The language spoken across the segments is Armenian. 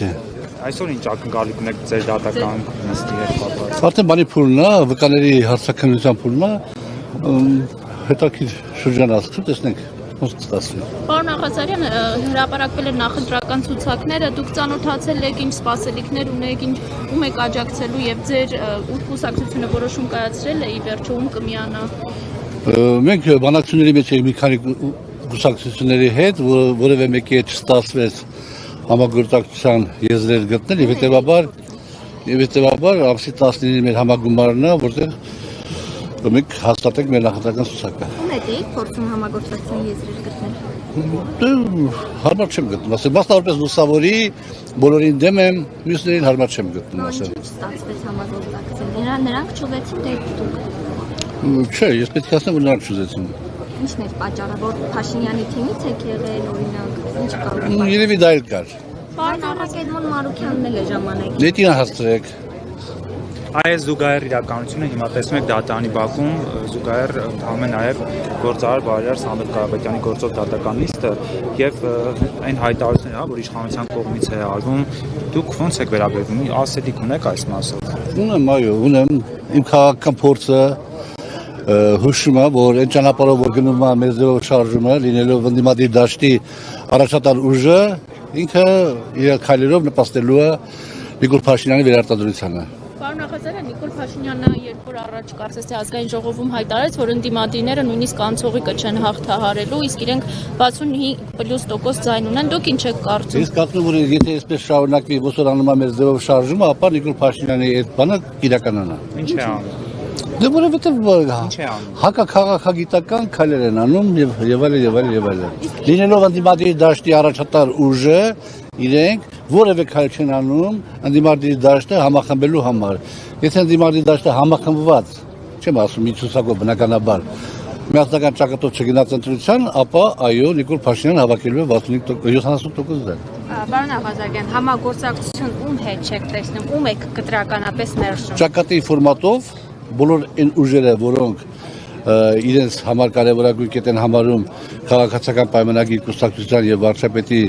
Գիտի։ Այսօր ինչ ակնկալիք ունեք ձեր դատական նստի հետ կապված։ Արդեն բանի փուլն է, վկաների հարցականության փուլն է, հետաքրքիր շրջան ասում, տեսնենք ոնց կստացվի։ Պարոն Աղազարյան, հրապարակվել են նախընտրական ցուցակները, դուք ծանոթացել եք, ինչ սպասելիքներ ունեք, ում եք աջակցելու եւ ձեր կուսակցությունը որոշում կայացրել է ի վերջո ում կմիանա։ Մենք բանակցությունների մեջ ենք մի քանի կուսակցությունների հետ, որևէ մեկի հետ չստացվեց համագործակցության եզրեր գտնել եւ հետեւաբար ամսի 19-ին մեր համագումարն է, որտեղ մենք հաստատենք մեր նախընտրական ցուցակը։ Ում եք փորձում համագործակցության եզրեր գտնել։ Հարմար չեմ գտնում, ասեմ, մասնավորապես լուսավորի, բոլորին դեմ եմ, մյուսներին հարմար չեմ գտնում, ասեմ։ Ինչ ստացվեց համագործակցել։ Նրանք չուզեցին դե դուք։ Չէ, ես պետք է ասեմ, որ նրանք չուզեցին։ Ինչն էր պատճառը, որ Փաշինյանի թիմից եք եղել, օրինակ, ինչ կա։ Երևի դա էլ կար։ Պարոն Աղազարյան Մարուքյանն էլ է ժամանակ։ Դետին հասցրեք։ Այս զուգահեռ իրականությունը հիմա տեսնում եք դատանի բակում զուգահեռ ընթանում է նաև գործարար բարերար Սամվել Կարապետյանի գործող դատական նիստը եւ այն հայտարարությունները, որ իշխանության կողմից է արվում, դուք ո՞նց եք վերաբերվում, ասելիք ունեք այս մասով։ Ունեմ, այո, ունեմ իմ քաղաքական փորձը հուշում է, որ այն ճանապարհով որ գնում է մեր ձևով շարժումը, լինելով ընդդիմադիր դաշտի առաջատար ուժը, ինքը իր քայլերով նպաստելու է Նիկոլ Փաշինյանի վերարտադրությանը։ Պարոն Աղազարյան, Նիկոլ Փաշինյանը երբ որ առաջ կարծես թե ազգային ժողովում հայտարարեց, որ ընդդիմադիրները նույնիսկ անցողիկը չեն հաղթահարելու, իսկ իրենք 65+% ձայն ունեն, դուք ինչ եք կարծում։ Ես կարծում եմ, որ եթե այսպես շարունակվի ոսոր անում է մեր ձևով շարժումը, ապա Նիկոլ Փաշինյանի այդ բանը կիրականանա։ Ինչ է անում։ Դե որովհետև Ինչ է անում։ հակաքաղաքագիտական քայլեր են անում եւ այլն։ Լինելով ընդդիմադիր դաշտի առաջատար ուժը, իրենք որևէ քայլ չեն անում ընդդիմադիր դաշտը համախմբելու համար։ Եթե ընդդիմադիր դաշտը համախմբված, չեմ ասում մի ցուցակով բնականաբար, միասնական ճակատով չգնաց ընտրության, ապա այո, Նիկոլ Փաշինյանը հավաքելու է 70% դեմ։ Պարոն Աղազարյան, համագործակցություն ում հետ չեք տեսնում, ում եք կտրականապես մերժում։ Ճակատի ֆորմատով բոլոր այն ուժերը, որոնք իրենց համար կարևորագույն կետ են համարում քաղաքացիական պայմանագիր կուսակցության եւ վարչապետի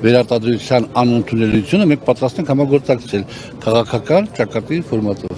վերարտադրության անընդունելիությունը, մենք պատրաստ ենք համագործակցել քաղաքական ճակատի ֆորմատով։